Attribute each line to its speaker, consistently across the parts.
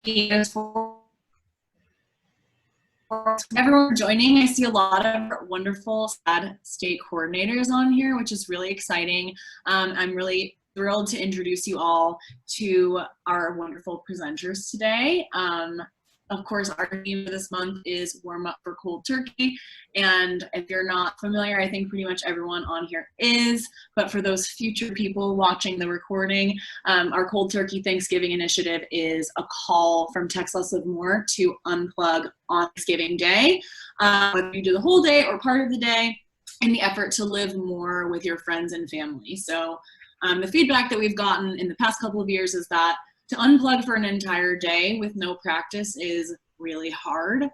Speaker 1: for everyone joining. I see a lot of wonderful SLED state coordinators on here, which is really exciting. I'm really thrilled to introduce you all to our wonderful presenters today. Of course, our theme for this month is Warm Up for Cold Turkey. And if you're not familiar, I think pretty much everyone on here is. But for those future people watching the recording, our Cold Turkey Thanksgiving initiative is a call from TextLess Live More to unplug on Thanksgiving Day, whether you do the whole day or part of the day, in the effort to live more with your friends and family. So the feedback that we've gotten in the past couple of years is that to unplug for an entire day with no practice is really hard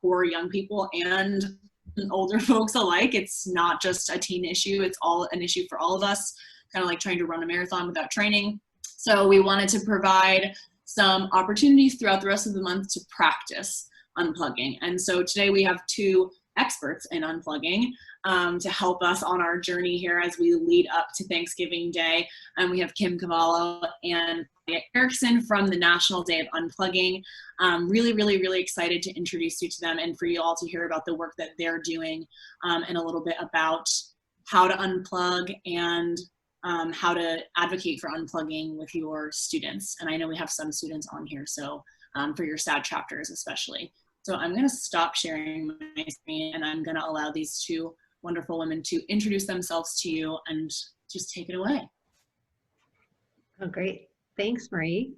Speaker 1: for young people and older folks alike. It's not just a teen issue, it's all an issue for all of us, kind of like trying to run a marathon without training. So we wanted to provide some opportunities throughout the rest of the month to practice unplugging. And so today we have two experts in unplugging to help us on our journey here as we lead up to Thanksgiving Day. And we have Kim Cavallo and Erickson from the National Day of Unplugging. Really excited to introduce you to them and for you all to hear about the work that they're doing and a little bit about how to unplug and how to advocate for unplugging with your students. And I know we have some students on here, so for your SAD chapters especially. So I'm going to stop sharing my screen and I'm going to allow these two wonderful women to introduce themselves to you and just take it away.
Speaker 2: Oh, great. Thanks, Marie.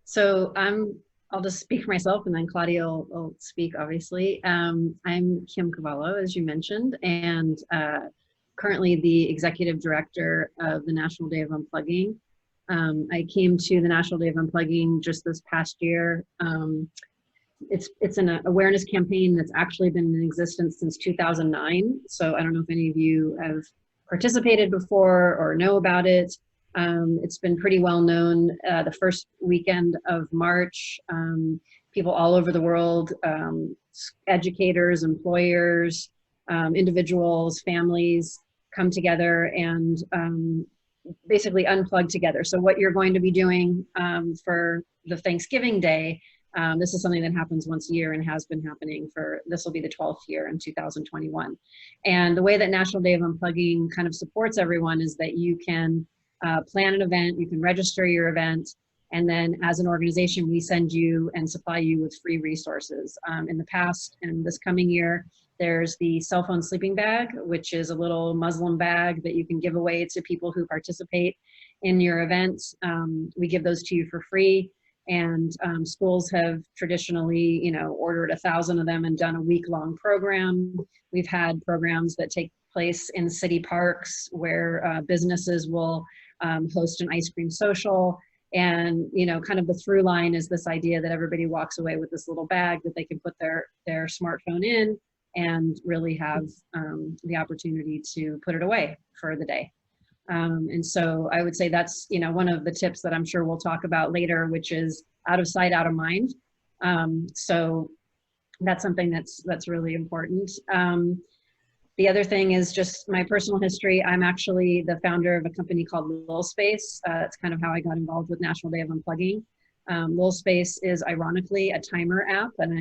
Speaker 2: So I'll just speak for myself and then Claudia will speak, obviously. I'm Kim Cavallo, as you mentioned, and currently the Executive Director of the National Day of Unplugging. I came to the National Day of Unplugging just this past year. It's an awareness campaign that's actually been in existence since 2009. So I don't know if any of you have participated before or know about it. It's been pretty well known. The first weekend of March, people all over the world, educators, employers, individuals, families come together and basically unplug together. So what you're going to be doing for the Thanksgiving Day, this is something that happens once a year and has been happening for, this will be the 12th year in 2021. And the way that National Day of Unplugging kind of supports everyone is that you can plan an event, you can register your event, and then as an organization, we send you and supply you with free resources. In the past and this coming year, there's the cell phone sleeping bag, which is a little muslin bag that you can give away to people who participate in your event. We give those to you for free. And schools have traditionally, ordered 1,000 of them and done a week-long program. We've had programs that take place in city parks where businesses will host an ice cream social. And, kind of the through line is this idea that everybody walks away with this little bag that they can put their smartphone in and really have the opportunity to put it away for the day. And so I would say that's, one of the tips that I'm sure we'll talk about later, which is out of sight, out of mind. So that's something that's really important. The other thing is just my personal history. I'm actually the founder of a company called Lil Space. That's kind of how I got involved with National Day of Unplugging. Lil Space is ironically a timer app, and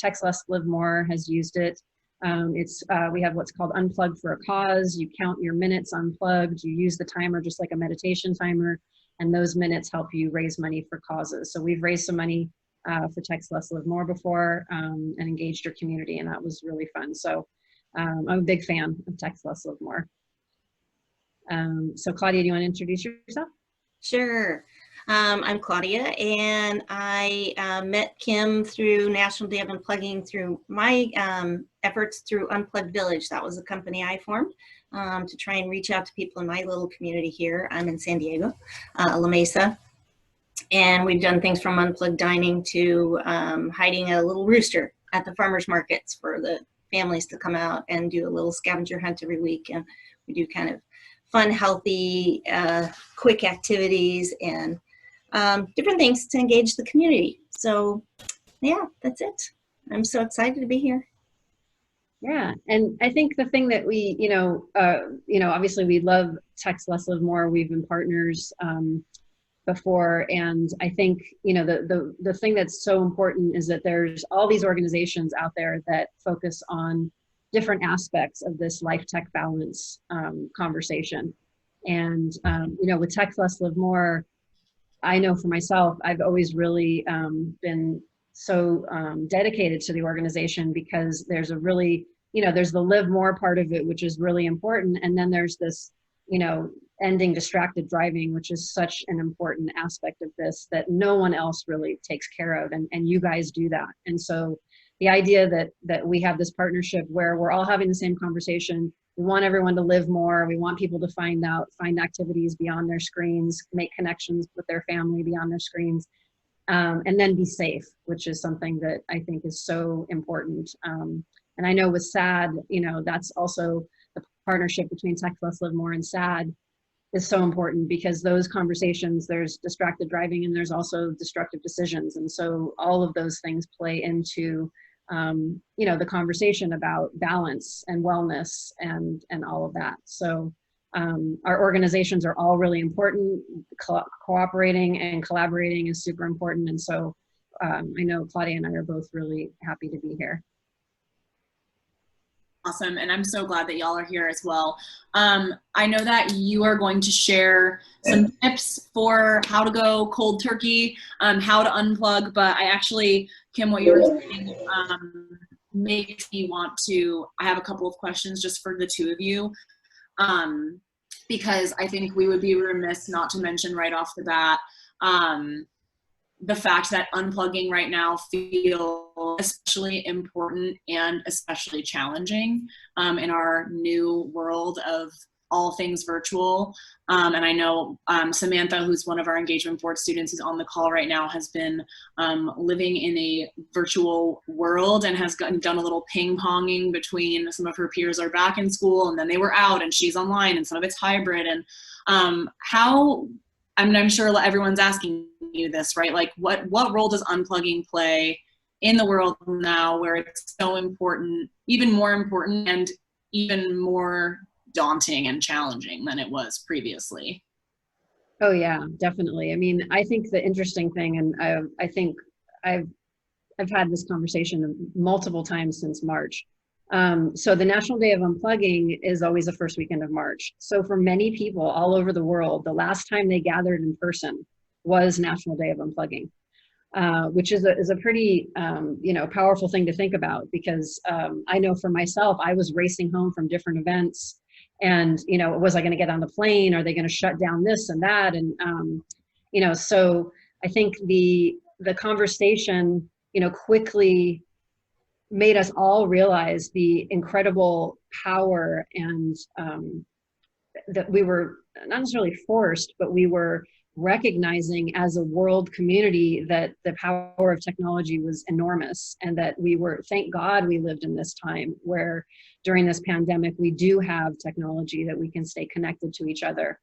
Speaker 2: TextLess Live More has used it. We have what's called Unplugged for a Cause. You count your minutes unplugged, you use the timer just like a meditation timer, and those minutes help you raise money for causes. So we've raised some money for TextLess Live More before and engaged your community, and that was really fun. So I'm a big fan of TextLess Live More. So Claudia, do you want to introduce yourself?
Speaker 3: Sure. I'm Claudia, and I met Kim through National Day of Unplugging through my efforts through Unplugged Village. That was a company I formed to try and reach out to people in my little community here. I'm in San Diego, La Mesa. And we've done things from unplugged dining to hiding a little rooster at the farmers markets for the families to come out and do a little scavenger hunt every week. And we do kind of fun, healthy, quick activities and different things to engage the community. So yeah, that's it. I'm so excited to be here.
Speaker 2: Yeah, and I think the thing that we, obviously we love TextLess Live More. We've been partners before. And I think, you know, the thing that's so important is that there's all these organizations out there that focus on different aspects of this life tech balance conversation. And, you know, with TextLess Live More, I know for myself, I've always really been so dedicated to the organization, because there's a really, you know, there's the live more part of it, which is really important. And then there's this, you know, ending distracted driving, which is such an important aspect of this that no one else really takes care of. And you guys do that. And so the idea that we have this partnership where we're all having the same conversation, we want everyone to live more. We want people to find activities beyond their screens, make connections with their family beyond their screens, and then be safe, which is something that I think is so important. And I know with SAD, you know, that's also the partnership between TextLess Live More and SAD is so important, because those conversations, there's distracted driving and there's also destructive decisions. And so all of those things play into, you know, the conversation about balance and wellness and all of that. So our organizations are all really important. Cooperating and collaborating is super important. And so I know Claudia and I are both really happy to be here.
Speaker 1: Awesome, and I'm so glad that y'all are here as well. I know that you are going to share some tips for how to go cold turkey, how to unplug, but I actually, Kim, what you were saying makes me want to, I have a couple of questions just for the two of you, because I think we would be remiss not to mention right off the bat the fact that unplugging right now feels especially important and especially challenging in our new world of all things virtual. And I know Samantha, who's one of our engagement board students who's on the call right now, has been living in a virtual world and has done a little ping-ponging between some of her peers are back in school and then they were out and she's online, and some of it's hybrid. And how, I mean, I'm sure everyone's asking you this, right? Like what role does unplugging play in the world now where it's so important, even more important and even more daunting and challenging than it was previously?
Speaker 2: Oh yeah, definitely. I mean, I think the interesting thing, and I think I've had this conversation multiple times since March. So the National Day of Unplugging is always the first weekend of March. So for many people all over the world, the last time they gathered in person was National Day of Unplugging, which is a pretty you know, powerful thing to think about, because I know for myself, I was racing home from different events, and you know, was I going to get on the plane? Are they going to shut down this and that? And you know, so I think the conversation, you know, quickly made us all realize the incredible power and that we were not necessarily forced, but we were recognizing as a world community that the power of technology was enormous, and that we were, thank God we lived in this time where during this pandemic, we do have technology that we can stay connected to each other.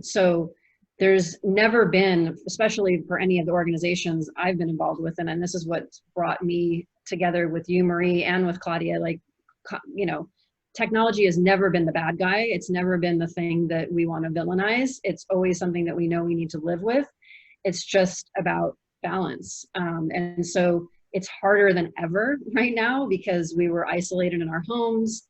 Speaker 2: So there's never been, especially for any of the organizations I've been involved with, and this is what brought me together with you, Marie, and with Claudia, like, you know, technology has never been the bad guy. It's never been the thing that we want to villainize. It's always something that we know we need to live with. It's just about balance. And so it's harder than ever right now because we were isolated in our homes.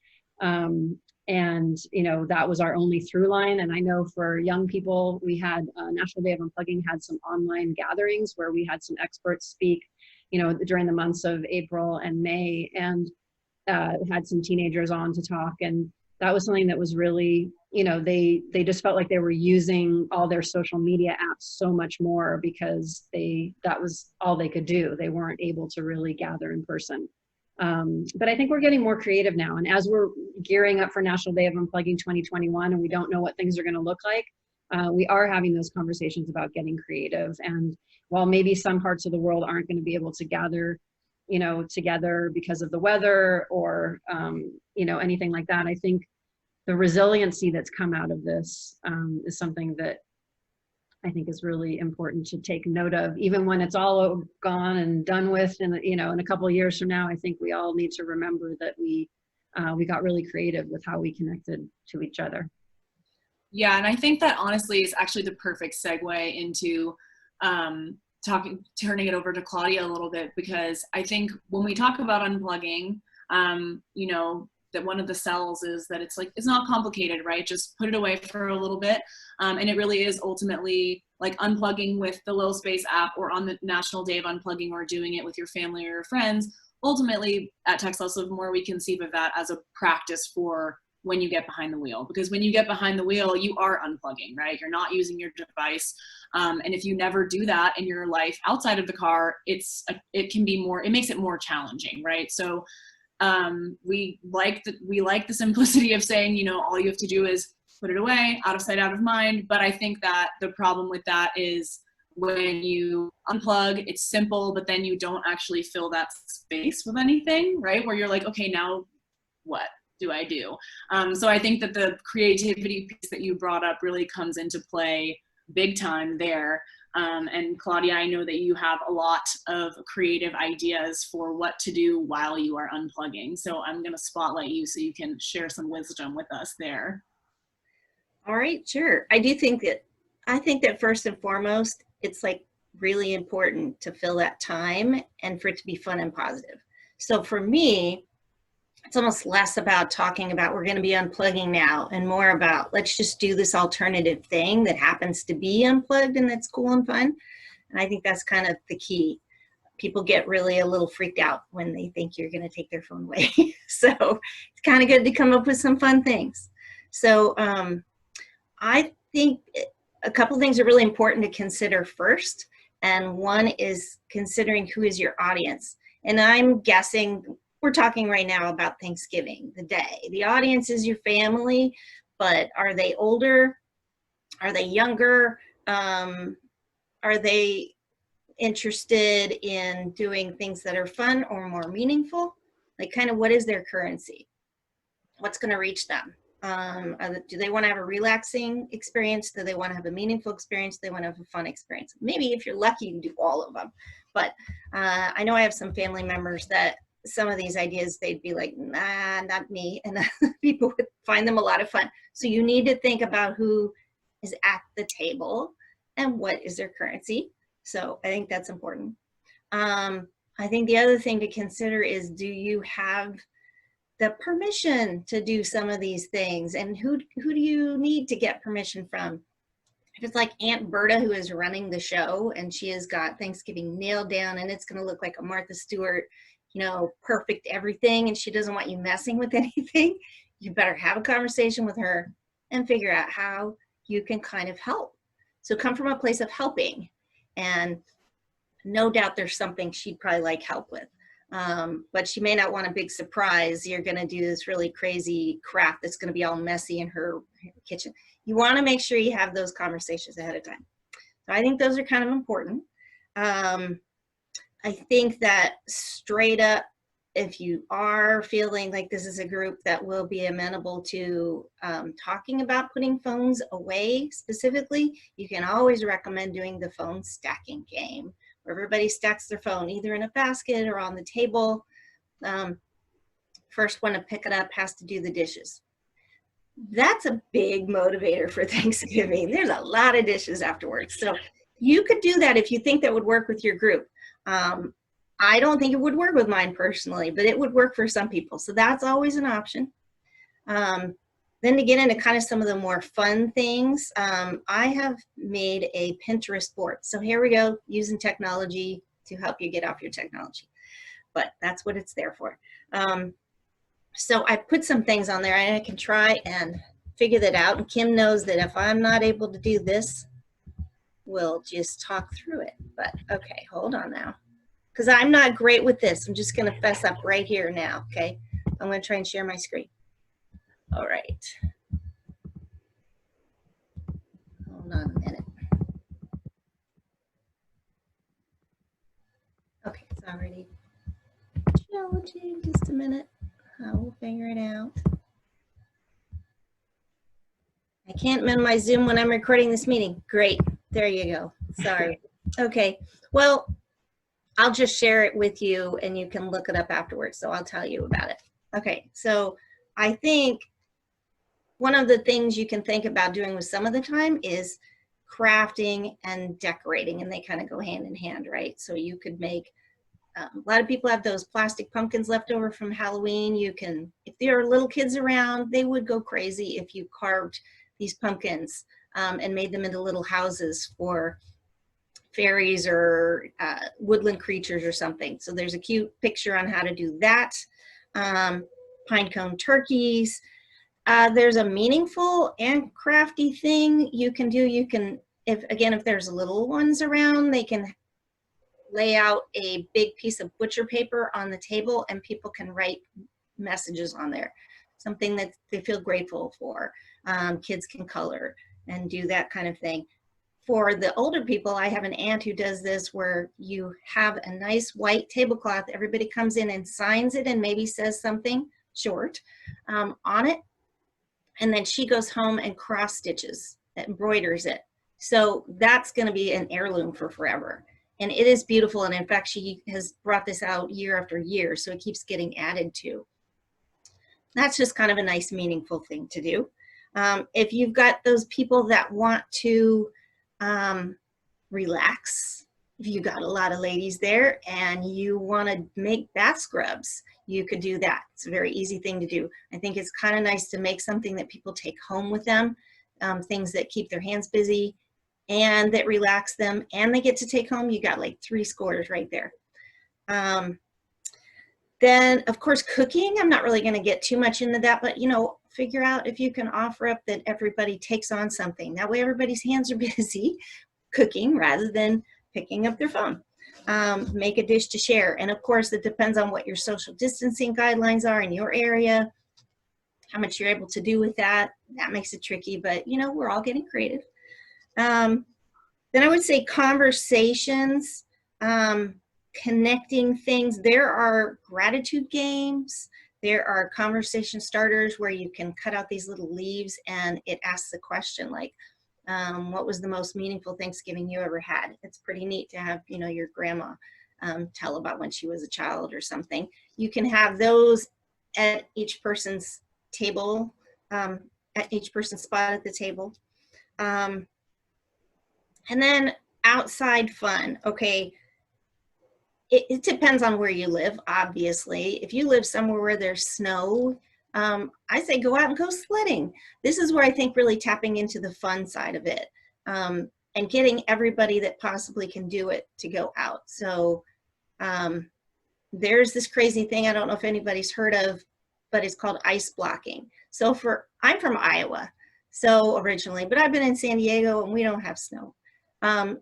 Speaker 2: And, you know, that was our only through line. And I know for young people, we had National Day of Unplugging had some online gatherings where we had some experts speak, you know, during the months of April and May, and had some teenagers on to talk. And that was something that was really, you know, they just felt like they were using all their social media apps so much more because that was all they could do. They weren't able to really gather in person. But I think we're getting more creative now. And as we're gearing up for National Day of Unplugging 2021, and we don't know what things are going to look like, we are having those conversations about getting creative. And while maybe some parts of the world aren't going to be able to gather, you know, together because of the weather or, you know, anything like that, I think the resiliency that's come out of this is something that I think is really important to take note of, even when it's all gone and done with. And, you know, in a couple of years from now, I think we all need to remember that we got really creative with how we connected to each other.
Speaker 1: Yeah, and I think that honestly is actually the perfect segue into turning it over to Claudia a little bit, because I think when we talk about unplugging, you know, that one of the sells is that it's like, it's not complicated, right? Just put it away for a little bit. And it really is ultimately like unplugging with the Little Space app, or on the National Day of Unplugging, or doing it with your family or your friends. Ultimately, at TextLess Live More, we conceive of that as a practice for when you get behind the wheel, because when you get behind the wheel, you are unplugging, right? You're not using your device. And if you never do that in your life outside of the car, it makes it more challenging, right? So we like the simplicity of saying, you know, all you have to do is put it away, out of sight, out of mind. But I think that the problem with that is when you unplug, it's simple, but then you don't actually fill that space with anything, right? Where you're like, okay, now what do I do? So I think that the creativity piece that you brought up really comes into play big time there. And Claudia, I know that you have a lot of creative ideas for what to do while you are unplugging. So I'm going to spotlight you so you can share some wisdom with us there.
Speaker 3: All right, sure. I think that first and foremost, it's like really important to fill that time and for it to be fun and positive. So for me, it's almost less about talking about we're going to be unplugging now, and more about let's just do this alternative thing that happens to be unplugged and that's cool and fun. And I think that's kind of the key. People get really a little freaked out when they think you're going to take their phone away. So it's kind of good to come up with some fun things. So I think a couple things are really important to consider first. And one is considering who is your audience. And I'm guessing we're talking right now about Thanksgiving, the day. The audience is your family, but are they older? Are they younger? Are they interested in doing things that are fun or more meaningful? Like, kind of what is their currency? What's going to reach them? Do they want to have a relaxing experience? Do they want to have a meaningful experience? Do they want to have a fun experience? Maybe if you're lucky, you can do all of them. But I know I have some family members that some of these ideas, they'd be like, nah, not me. And people would find them a lot of fun. So you need to think about who is at the table and what is their currency. So I think that's important. I think the other thing to consider is, do you have the permission to do some of these things? And who do you need to get permission from? If it's like Aunt Berta, who is running the show and she has got Thanksgiving nailed down and it's going to look like a Martha Stewart, you know, perfect everything, and she doesn't want you messing with anything, you better have a conversation with her and figure out how you can kind of help. So come from a place of helping, and no doubt there's something she'd probably like help with. But she may not want a big surprise. You're going to do this really crazy craft that's going to be all messy in her kitchen. You want to make sure you have those conversations ahead of time. So I think those are kind of important. I think that straight up, if you are feeling like this is a group that will be amenable to talking about putting phones away specifically, you can always recommend doing the phone stacking game, where everybody stacks their phone either in a basket or on the table. First one to pick it up has to do the dishes. That's a big motivator for Thanksgiving. There's a lot of dishes afterwards. So you could do that if you think that would work with your group. I don't think it would work with mine personally, but it would work for some people. So that's always an option. Then to get into kind of some of the more fun things, I have made a Pinterest board. So here we go, using technology to help you get off your technology. But that's what it's there for. So I put some things on there, and I can try and figure that out. And Kim knows that if I'm not able to do this, we'll just talk through it. But okay, hold on now, because I'm not great with this. I'm just going to fess up right here now, okay? I'm going to try and share my screen. All right. Hold on a minute. Okay, it's already challenging. Just a minute. I will figure it out. I can't minimize Zoom when I'm recording this meeting. Great. There you go. Sorry. Okay. Well, I'll just share it with you and you can look it up afterwards. So I'll tell you about it. Okay. So I think one of the things you can think about doing with some of the time is crafting and decorating, and they kind of go hand in hand, right? So you could make, a lot of people have those plastic pumpkins left over from Halloween. You can, if there are little kids around, they would go crazy if you carved these pumpkins and made them into little houses for fairies or woodland creatures or something. So there's a cute picture on how to do that. Pine cone turkeys. There's a meaningful and crafty thing you can do. You can, if there's little ones around, they can lay out a big piece of butcher paper on the table and people can write messages on there, something that they feel grateful for. Kids can color and do that kind of thing. For the older people, I have an aunt who does this where you have a nice white tablecloth, everybody comes in and signs it and maybe says something short on it, and then she goes home and cross stitches, embroiders it. So that's going to be an heirloom for forever. And it is beautiful. And in fact, she has brought this out year after year, so it keeps getting added to. That's just kind of a nice, meaningful thing to do. If you've got those people that want to relax, if you got a lot of ladies there and you want to make bath scrubs, you could do that. It's a very easy thing to do. I think it's kind of nice to make something that people take home with them, things that keep their hands busy and that relax them, and they get to take home. You got like 3 scores right there. Then of course cooking, I'm not really going to get too much into that, but you know, figure out if you can offer up that everybody takes on something. That way everybody's hands are busy cooking rather than picking up their phone. Make a dish to share. And of course it depends on what your social distancing guidelines are in your area, how much you're able to do with that. That makes it tricky, but you know, we're all getting creative. Then I would say conversations, connecting things. There are gratitude games. There are conversation starters where you can cut out these little leaves and it asks a question like, what was the most meaningful Thanksgiving you ever had? It's pretty neat to have, you know, your grandma tell about when she was a child or something. You can have those at each person's table, at each person's spot at the table. And then outside fun. Okay, it depends on where you live, obviously. If you live somewhere where there's snow, I say go out and go sledding. This is where I think really tapping into the fun side of it, and getting everybody that possibly can do it to go out. So there's this crazy thing, I don't know if anybody's heard of, but it's called ice blocking. So I'm from Iowa, so originally, but I've been in San Diego and we don't have snow.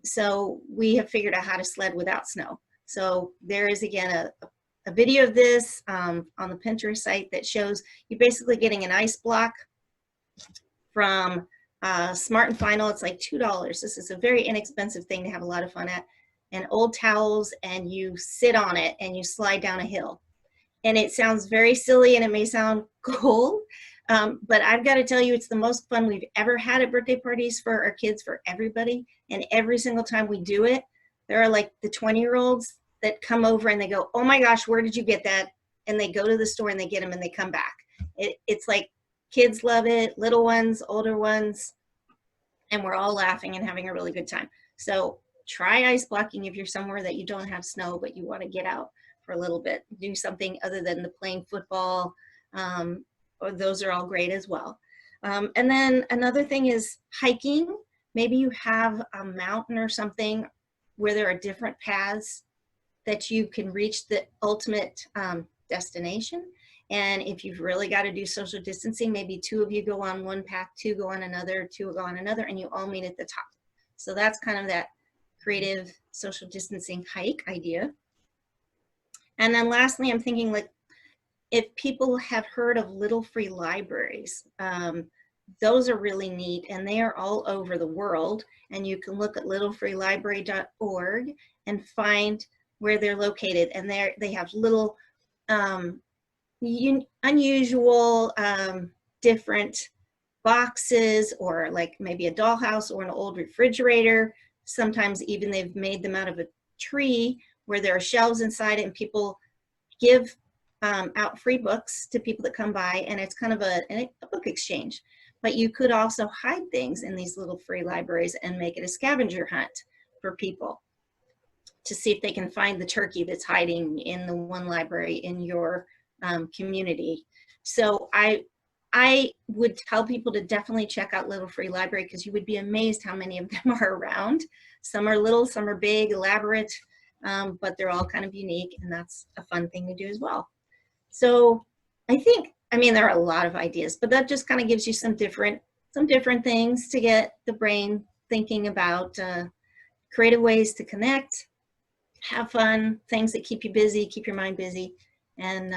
Speaker 3: So we have figured out how to sled without snow. So there is, again, a video of this on the Pinterest site that shows you basically getting an ice block from Smart and Final. It's like $2. This is a very inexpensive thing to have a lot of fun at. And old towels, and you sit on it and you slide down a hill. And it sounds very silly and it may sound cold, but I've got to tell you, it's the most fun we've ever had at birthday parties for our kids, for everybody. And every single time we do it, there are like the 20-year-olds that come over and they go, oh my gosh, where did you get that? And they go to the store and they get them and they come back. It's like kids love it, little ones, older ones, and we're all laughing and having a really good time. So try ice blocking if you're somewhere that you don't have snow, but you want to get out for a little bit, do something other than the playing football, or those are all great as well. And then another thing is hiking. Maybe you have a mountain or something where there are different paths that you can reach the ultimate destination. And if you've really got to do social distancing, maybe 2 of you go on one path, 2 go on another, 2 go on another, and you all meet at the top. So that's kind of that creative social distancing hike idea. And then lastly, I'm thinking, like, if people have heard of little free libraries, those are really neat, and they are all over the world. And you can look at littlefreelibrary.org and find where they're located. And they have little unusual different boxes, or like maybe a dollhouse or an old refrigerator. Sometimes even they've made them out of a tree where there are shelves inside it, and people give out free books to people that come by, and it's kind of a book exchange. but you could also hide things in these little free libraries and make it a scavenger hunt for people to see if they can find the turkey that's hiding in the one library in your community. So I would tell people to definitely check out Little Free Library, because you would be amazed how many of them are around. Some are little, some are big, elaborate, but they're all kind of unique, and that's a fun thing to do as well. So I mean, there are a lot of ideas, but that just kind of gives you some different things to get the brain thinking about creative ways to connect, have fun, things that keep you busy, keep your mind busy, and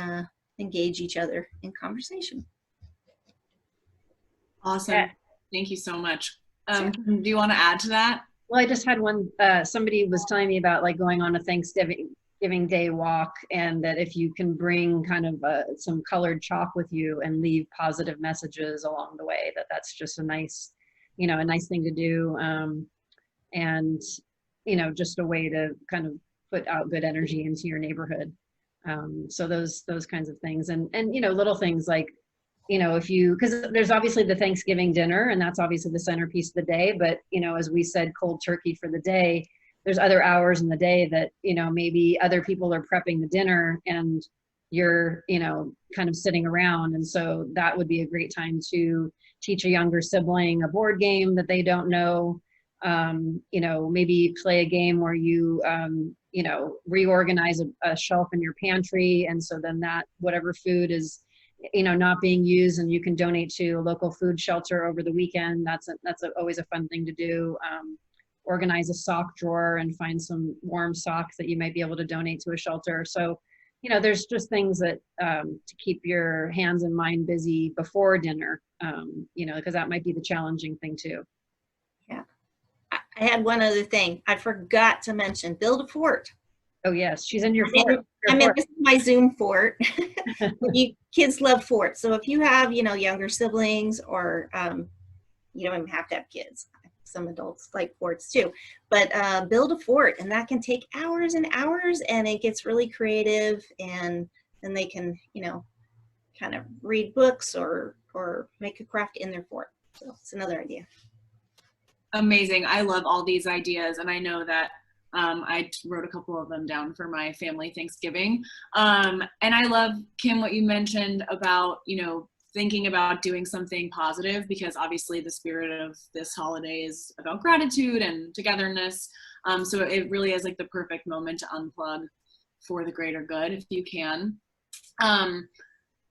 Speaker 3: engage each other in conversation.
Speaker 1: Awesome.
Speaker 2: Yeah.
Speaker 1: Thank you so much. Do you want to add to that?
Speaker 2: Well, I just had one, somebody was telling me about like going on a Thanksgiving Day walk, and that if you can bring kind of some colored chalk with you and leave positive messages along the way, that's just a nice, a nice thing to do. And, just a way to kind of put out good energy into your neighborhood. So those kinds of things. And little things like, because there's obviously the Thanksgiving dinner, and that's obviously the centerpiece of the day, but, as we said, cold turkey for the day, there's other hours in the day that, maybe other people are prepping the dinner and you're, kind of sitting around. And so that would be a great time to teach a younger sibling a board game that they don't know, maybe play a game where you, reorganize a shelf in your pantry. And so then that whatever food is, not being used, and you can donate to a local food shelter over the weekend. That's always a fun thing to do. Organize a sock drawer and find some warm socks that you might be able to donate to a shelter. So, there's just things that to keep your hands and mind busy before dinner, because that might be the challenging thing too.
Speaker 3: Yeah. I had one other thing I forgot to mention. Build a fort.
Speaker 2: Oh yes, she's in your fort.
Speaker 3: This is my Zoom fort. Kids love forts. So if you have, younger siblings, or you don't even have to have kids. Some adults like forts too. But build a fort, and that can take hours and hours, and it gets really creative, and then they can, kind of read books or make a craft in their fort. So it's another idea.
Speaker 1: Amazing. I love all these ideas, and I know that I wrote a couple of them down for my family Thanksgiving. And I love, Kim, what you mentioned about, thinking about doing something positive, because obviously the spirit of this holiday is about gratitude and togetherness. So it really is like the perfect moment to unplug for the greater good, if you can. And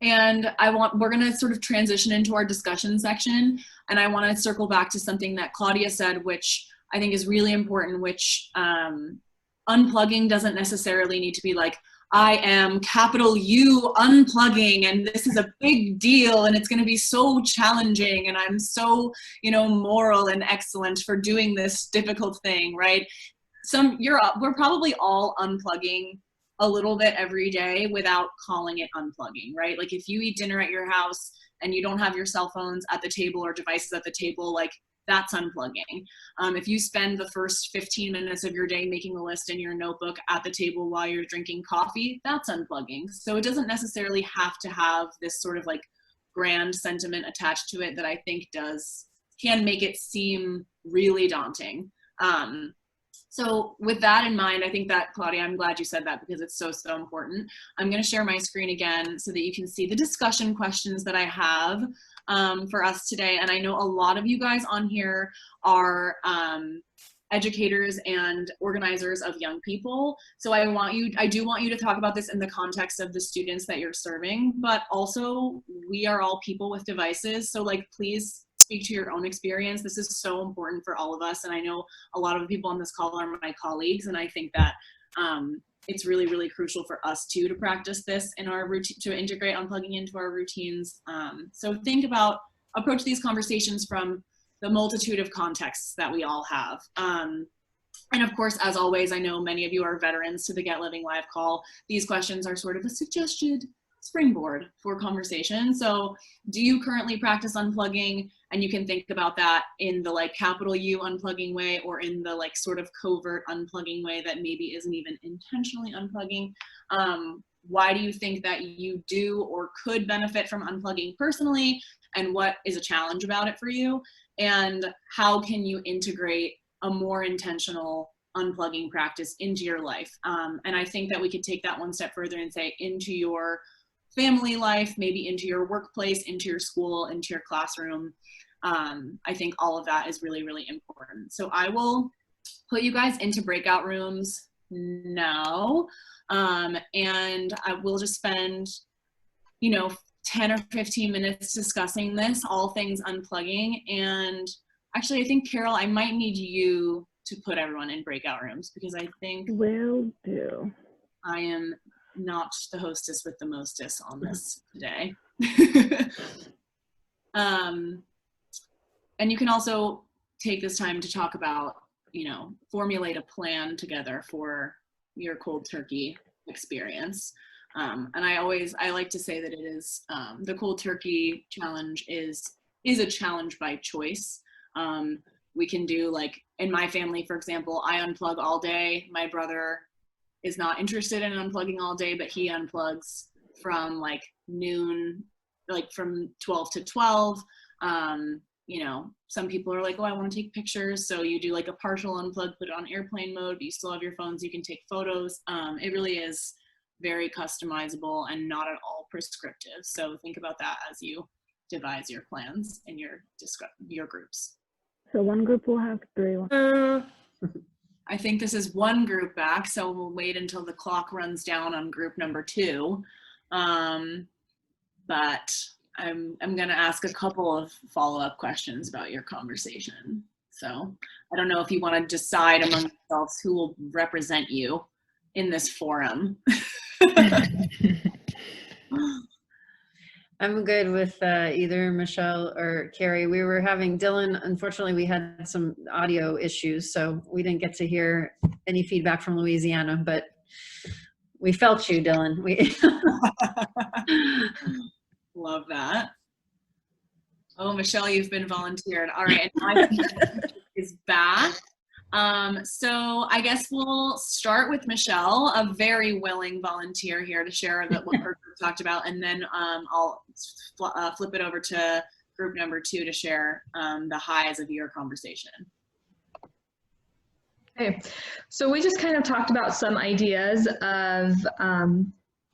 Speaker 1: we're going to sort of transition into our discussion section. And I want to circle back to something that Claudia said, which I think is really important, which unplugging doesn't necessarily need to be like, I am capital U unplugging, and this is a big deal, and it's going to be so challenging, and I'm so, moral and excellent for doing this difficult thing, right? We're probably all unplugging a little bit every day without calling it unplugging, right? Like if you eat dinner at your house and you don't have your cell phones at the table or devices at the table, like that's unplugging. If you spend the first 15 minutes of your day making a list in your notebook at the table while you're drinking coffee, that's unplugging. So it doesn't necessarily have to have this sort of like grand sentiment attached to it that I think can make it seem really daunting. So with that in mind, I think that, Claudia, I'm glad you said that, because it's so, so important. I'm going to share my screen again so that you can see the discussion questions that I have for us today. And I know a lot of you guys on here are educators and organizers of young people. So I do want you to talk about this in the context of the students that you're serving, but also we are all people with devices. So like, please speak to your own experience. This is so important for all of us. And I know a lot of the people on this call are my colleagues. And I think that it's really, really crucial for us too to practice this in our routine, to integrate unplugging into our routines. So approach these conversations from the multitude of contexts that we all have. And of course, as always, I know many of you are veterans to the GetLiving live call. These questions are sort of a suggested springboard for conversation. So do you currently practice unplugging? And you can think about that in the like capital U unplugging way, or in the like sort of covert unplugging way that maybe isn't even intentionally unplugging. Why do you think that you do or could benefit from unplugging personally? and what is a challenge about it for you, and how can you integrate a more intentional unplugging practice into your life. And I think that we could take that one step further and say into your family life, maybe into your workplace, into your school, into your classroom. I think all of that is really, really important. So I will put you guys into breakout rooms now, and I will just spend, 10 or 15 minutes discussing this, all things unplugging. And actually, I think, Carol, I might need you to put everyone in breakout rooms, because I think
Speaker 4: will do.
Speaker 1: I am not the hostess with the mostess on this today. And you can also take this time to talk about, formulate a plan together for your cold turkey experience. And I like to say that it is, the cold turkey challenge is a challenge by choice. We can do, like, in my family, for example, I unplug all day. My brother is not interested in unplugging all day, but he unplugs from like noon, like from 12 to 12. Some people are like, oh, I want to take pictures. So you do like a partial unplug, put it on airplane mode, but you still have your phones, you can take photos. It really is very customizable and not at all prescriptive. So think about that as you devise your plans and your groups.
Speaker 4: So one group will have 3.
Speaker 1: I think this is one group back, so we'll wait until the clock runs down on group number 2. But I'm going to ask a couple of follow-up questions about your conversation. So I don't know if you want to decide among yourselves who will represent you in this forum.
Speaker 2: I'm good with either Michelle or Carrie. We were having Dylan, unfortunately we had some audio issues, so we didn't get to hear any feedback from Louisiana, but we felt you, Dylan.
Speaker 1: Love that. Oh, Michelle, you've been volunteered. All right, and my is back. So I guess we'll start with Michelle, a very willing volunteer here to share what her group talked about, and then I'll flip it over to group number 2 to share the highs of your conversation.
Speaker 5: Okay, so we just kind of talked about some ideas of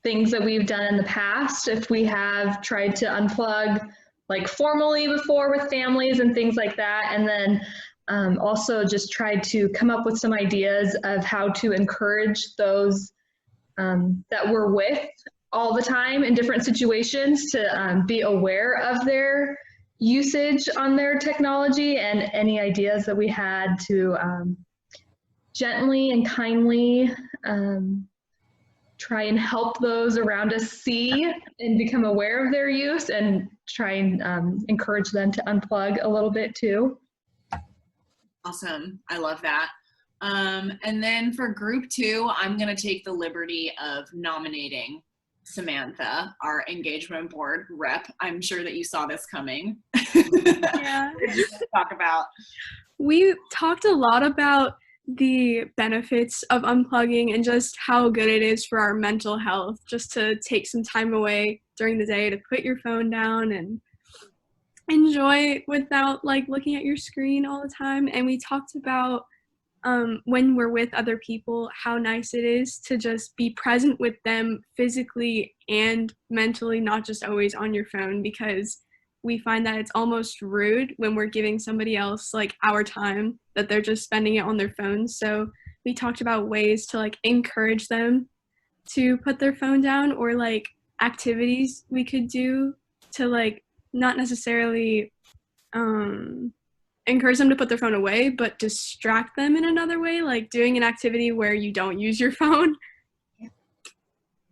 Speaker 5: things that we've done in the past. If we have tried to unplug like formally before with families and things like that, and then also just tried to come up with some ideas of how to encourage those that we're with all the time in different situations to be aware of their usage on their technology, and any ideas that we had to gently and kindly try and help those around us see and become aware of their use, and try and encourage them to unplug a little bit too.
Speaker 1: Awesome. I love that. And then for group 2, I'm going to take the liberty of nominating Samantha, our engagement board rep. I'm sure that you saw this coming.
Speaker 6: Yeah.
Speaker 1: Talk about.
Speaker 6: We talked a lot about the benefits of unplugging and just how good it is for our mental health, just to take some time away during the day to put your phone down and enjoy without like looking at your screen all the time. And we talked about when we're with other people, how nice it is to just be present with them physically and mentally, not just always on your phone, because we find that it's almost rude when we're giving somebody else like our time that they're just spending it on their phones. So we talked about ways to like encourage them to put their phone down, or like activities we could do to like not necessarily encourage them to put their phone away, but distract them in another way, like doing an activity where you don't use your phone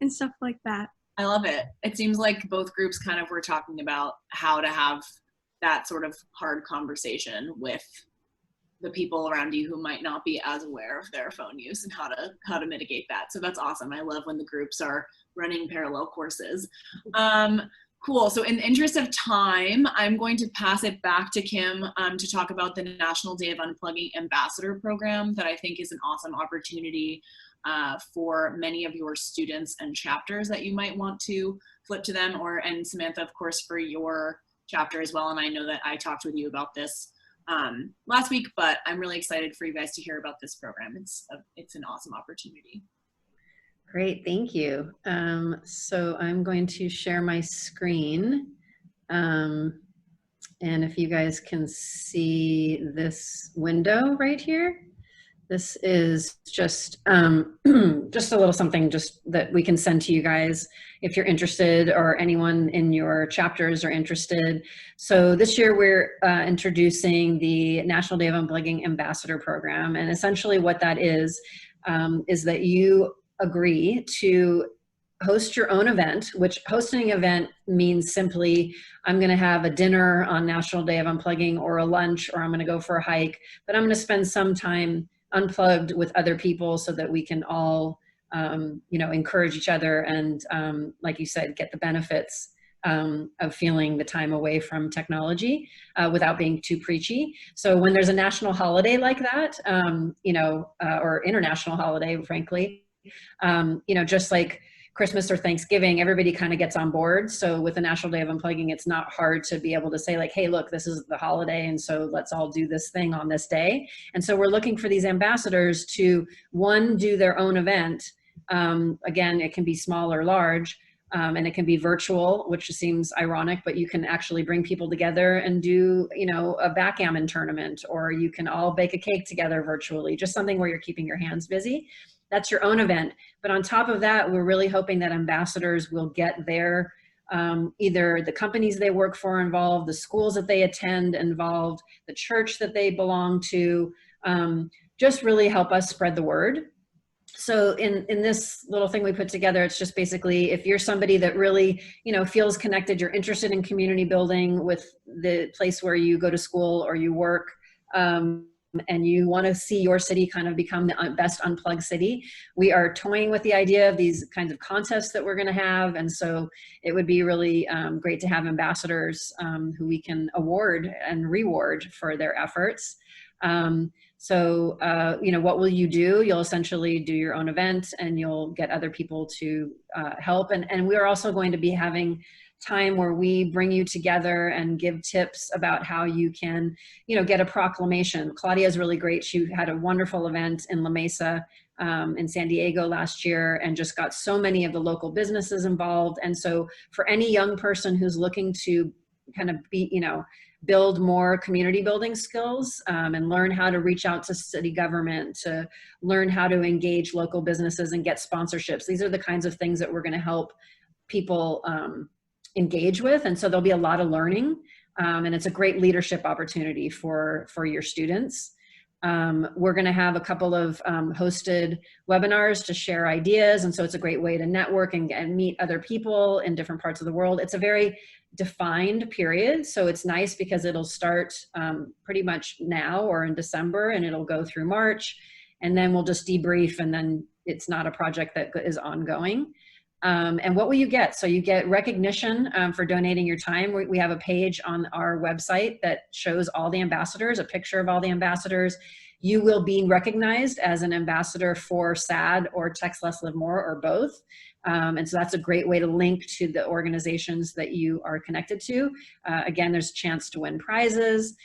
Speaker 6: and stuff like that.
Speaker 1: I love it. It seems like both groups kind of were talking about how to have that sort of hard conversation with the people around you who might not be as aware of their phone use, and how to mitigate that. So that's awesome. I love when the groups are running parallel courses. Cool. So in the interest of time, I'm going to pass it back to Kim to talk about the National Day of Unplugging Ambassador Program that I think is an awesome opportunity for many of your students and chapters that you might want to flip to them, and Samantha, of course, for your chapter as well. And I know that I talked with you about this last week, but I'm really excited for you guys to hear about this program. It's an awesome opportunity.
Speaker 2: Great, thank you. So I'm going to share my screen. And if you guys can see this window right here, this is just just a little something just that we can send to you guys if you're interested, or anyone in your chapters are interested. So this year we're introducing the National Day of Unplugging Ambassador Program. And essentially what that is that you agree to host your own event, which hosting an event means simply, I'm going to have a dinner on National Day of Unplugging, or a lunch, or I'm going to go for a hike, but I'm going to spend some time unplugged with other people so that we can all, you know, encourage each other and, like you said, get the benefits of feeling the time away from technology without being too preachy. So when there's a national holiday like that, you know, or international holiday, frankly, you know, just like Christmas or Thanksgiving, everybody kind of gets on board. So with the National Day of Unplugging, it's not hard to be able to say like, hey, look, this is the holiday, and so let's all do this thing on this day. And so we're looking for these ambassadors to, one, do their own event. Again, it can be small or large, and it can be virtual, which seems ironic, but you can actually bring people together and do, you know, a backgammon tournament, or you can all bake a cake together virtually, just something where you're keeping your hands busy. That's your own event. But on top of that, we're really hoping that ambassadors will get their, either the companies they work for involved, the schools that they attend involved, the church that they belong to, just really help us spread the word. So in this little thing we put together, it's just basically, if you're somebody that really, you know, feels connected, you're interested in community building with the place where you go to school or you work, and you want to see your city kind of become the best unplugged city, we are toying with the idea of these kinds of contests that we're going to have. And so it would be really great to have ambassadors who we can award and reward for their efforts. So, you know, what will you do? You'll essentially do your own event, and you'll get other people to help. And we're also going to be having time where we bring you together and give tips about how you can, you know, get a proclamation. Claudia is really great. She had a wonderful event in La Mesa in San Diego last year, and just got so many of the local businesses involved. And so for any young person who's looking to kind of be, you know, build more community building skills and learn how to reach out to city government, to learn how to engage local businesses and get sponsorships. These are the kinds of things that we're going to help people engage with. And so there'll be a lot of learning, and it's a great leadership opportunity for your students. We're going to have a couple of hosted webinars to share ideas. And so it's a great way to network and meet other people in different parts of the world. It's a very defined period. So it's nice because it'll start pretty much now or in December, and it'll go through March, and then we'll just debrief, and then it's not a project that is ongoing. And what will you get? So you get recognition for donating your time. We have a page on our website that shows all the ambassadors, a picture of all the ambassadors. You will be recognized as an ambassador for SAD or TextLess Live More, or both. And so that's a great way to link to the organizations that you are connected to. Again, there's a chance to win prizes.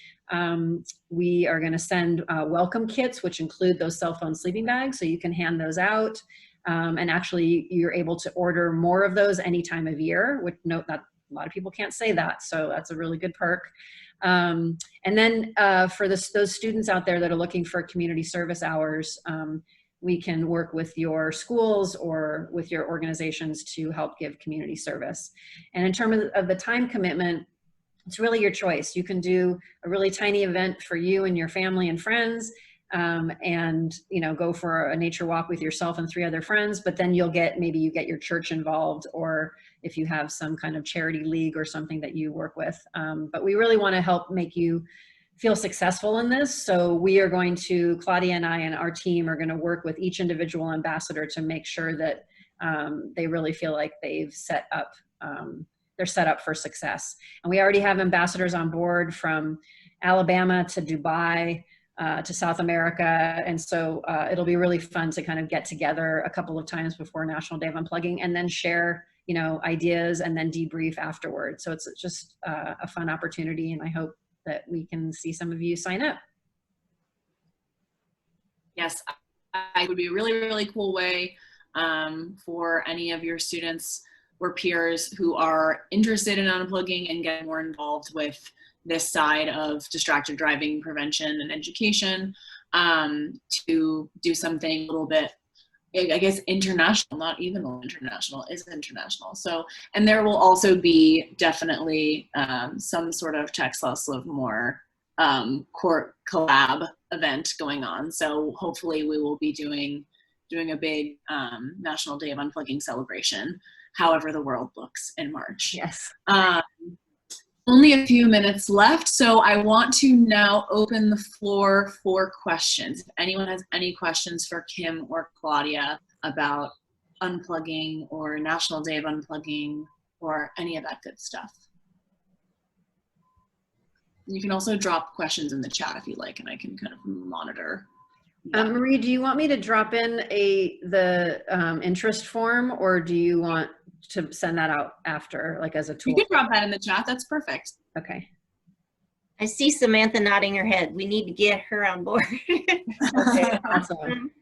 Speaker 2: We are going to send welcome kits, which include those cell phone sleeping bags, so you can hand those out. And actually, you're able to order more of those any time of year, which note that a lot of people can't say that, so that's a really good perk. And then for those students out there that are looking for community service hours, we can work with your schools or with your organizations to help give community service. And in terms of the time commitment, it's really your choice. You can do a really tiny event for you and your family and friends, and, you know, go for a nature walk with yourself and 3 other friends, but then maybe you get your church involved, or if you have some kind of charity league or something that you work with. But we really want to help make you feel successful in this. So we are going to, Claudia and I and our team are going to work with each individual ambassador to make sure that they really feel like they've set up, they're set up for success. And we already have ambassadors on board from Alabama to Dubai, to South America. And so it'll be really fun to kind of get together a couple of times before National Day of Unplugging, and then share you know, ideas and then debrief afterwards. So it's just a fun opportunity, and I hope that we can see some of you sign up.
Speaker 1: Yes, it would be a really, really cool way for any of your students or peers who are interested in unplugging and getting more involved with this side of distracted driving prevention and education, to do something a little bit, I guess, international, not even international, is international. So, and there will also be definitely some sort of TextLess Live More court collab event going on. So hopefully we will be doing a big National Day of Unplugging celebration, however the world looks in March.
Speaker 2: Yes.
Speaker 1: Only a few minutes left, so I want to now open the floor for questions. If anyone has any questions for Kim or Claudia about unplugging or National Day of Unplugging or any of that good stuff. You can also drop questions in the chat if you like, and I can kind of monitor.
Speaker 2: Marie, do you want me to drop in the interest form, or do you want to send that out after, like as a tool?
Speaker 1: You can drop that in the chat. That's perfect.
Speaker 2: Okay.
Speaker 3: I see Samantha nodding her head. We need to get her on board.
Speaker 2: Okay, awesome.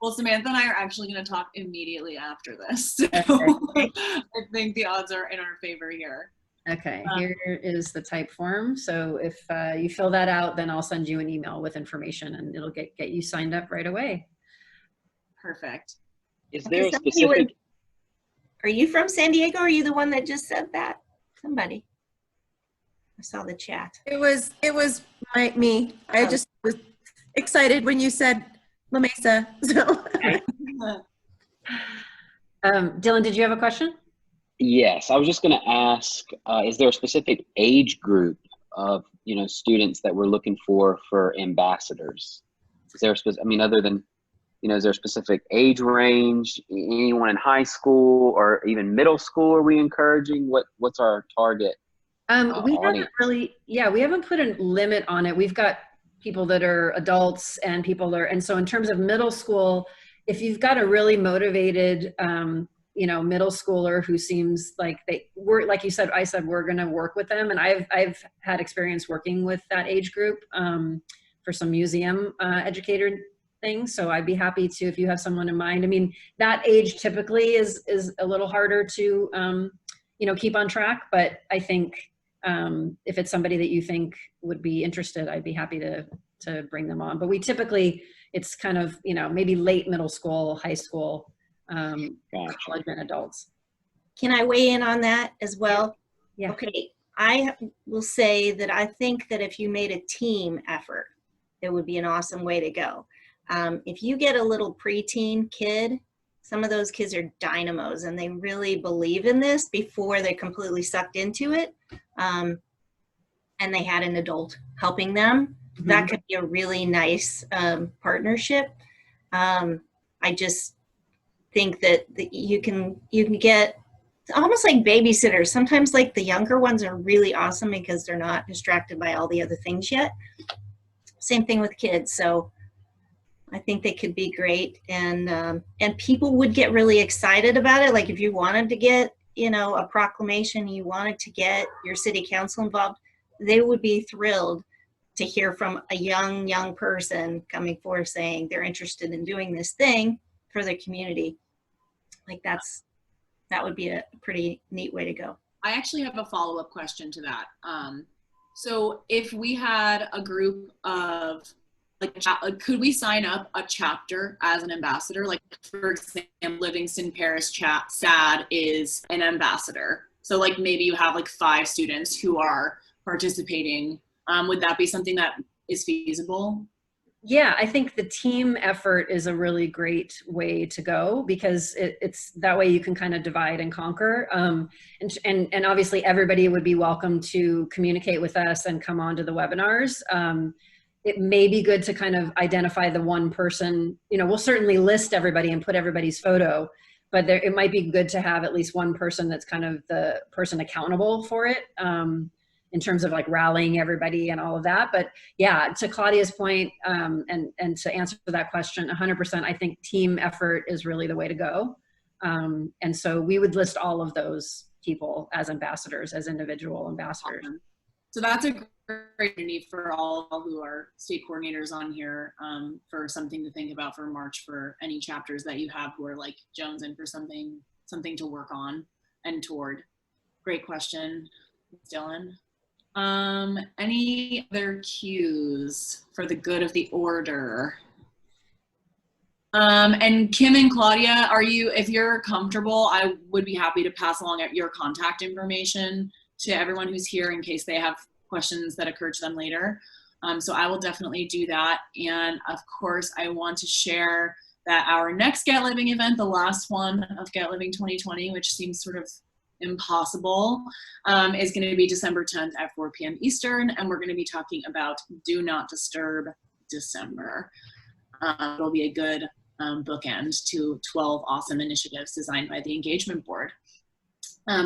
Speaker 1: Well, Samantha and I are actually going to talk immediately after this. So
Speaker 2: Okay.
Speaker 1: I think the odds are in our favor here.
Speaker 2: Okay, here is the type form. So if you fill that out, then I'll send you an email with information, and it'll get you signed up right away.
Speaker 1: Perfect.
Speaker 7: Is there a specific?
Speaker 3: Are you from San Diego? Or are you the one that just said that? Somebody. I saw the chat.
Speaker 8: It was me. I
Speaker 3: Oh.
Speaker 8: just was excited when you said La Mesa. So.
Speaker 2: Dylan, did you have a question?
Speaker 7: Yes, I was just going to ask, is there a specific age group of, you know, students that we're looking for ambassadors? Is there I mean, other than, you know, is there a specific age range? Anyone in high school or even middle school are we encouraging? What's our target?
Speaker 2: We haven't
Speaker 7: audience?
Speaker 2: we haven't put a limit on it. We've got people that are adults and people that are, and so in terms of middle school, if you've got a really motivated, you know, middle schooler who seems like we're, like you said, I said, we're going to work with them. And I've had experience working with that age group for some museum educator things. So I'd be happy to, if you have someone in mind. I mean, that age typically is a little harder to, you know, keep on track. But I think if it's somebody that you think would be interested, I'd be happy to bring them on. But we typically, it's kind of, you know, maybe late middle school, high school, college and adults.
Speaker 3: Can I weigh in on that as well?
Speaker 2: Yeah.
Speaker 3: Okay. I will say that I think that if you made a team effort, it would be an awesome way to go. If you get a little preteen kid, some of those kids are dynamos and they really believe in this before they're completely sucked into it. And they had an adult helping them. Mm-hmm. That could be a really nice partnership. I just think that you can get almost like babysitters. Sometimes like the younger ones are really awesome because they're not distracted by all the other things yet. Same thing with kids. So I think they could be great, and people would get really excited about it. Like if you wanted to get, you know, a proclamation, you wanted to get your city council involved, they would be thrilled to hear from a young person coming forward saying they're interested in doing this thing for their community. Like that would be a pretty neat way to go.
Speaker 1: I actually have a follow-up question to that. So if we had a group of, like, could we sign up a chapter as an ambassador? Like, for example, Livingston Parish SAD is an ambassador. So like maybe you have like 5 students who are participating. Would that be something that is feasible?
Speaker 2: Yeah, I think the team effort is a really great way to go, because it's that way you can kind of divide and conquer. And obviously everybody would be welcome to communicate with us and come on to the webinars. It may be good to kind of identify the one person, you know, we'll certainly list everybody and put everybody's photo, but it might be good to have at least one person that's kind of the person accountable for it. In terms of like rallying everybody and all of that. But yeah, to Claudia's point, and to answer that question 100%, I think team effort is really the way to go. And so we would list all of those people as ambassadors, as individual ambassadors.
Speaker 1: Awesome. So that's a great need for all who are state coordinators on here, for something to think about for March for any chapters that you have who are like jonesing for something to work on and toward. Great question, Dylan. Any other cues for the good of the order? And Kim and Claudia, if you're comfortable, I would be happy to pass along your contact information to everyone who's here in case they have questions that occur to them later. So I will definitely do that. And of course, I want to share that our next GetLiving event, the last one of GetLiving 2020, which seems sort of impossible, is going to be December 10th at 4 p.m. Eastern. And we're going to be talking about Do Not Disturb December. It'll be a good bookend to 12 awesome initiatives designed by the engagement board.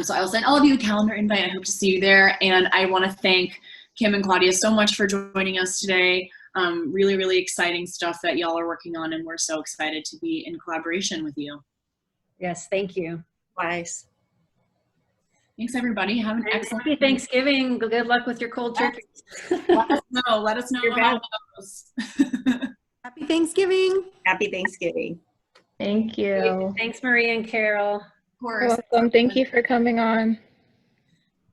Speaker 1: So I'll send all of you a calendar invite. I hope to see you there. And I want to thank Kim and Claudia so much for joining us today. Really, really exciting stuff that y'all are working on, and we're so excited to be in collaboration with you.
Speaker 2: Yes, thank you.
Speaker 3: Wise.
Speaker 1: Thanks, everybody. Have an excellent
Speaker 2: Happy Thanksgiving. Good luck with your cold turkey.
Speaker 1: Let us know how it goes.
Speaker 8: Happy Thanksgiving.
Speaker 3: Happy Thanksgiving.
Speaker 5: Thank you.
Speaker 2: Thanks, Maria and Carol.
Speaker 1: Of course.
Speaker 9: Welcome. Thank you for coming on.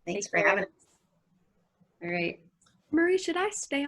Speaker 3: Thanks for having us.
Speaker 2: All right.
Speaker 6: Marie, should I stay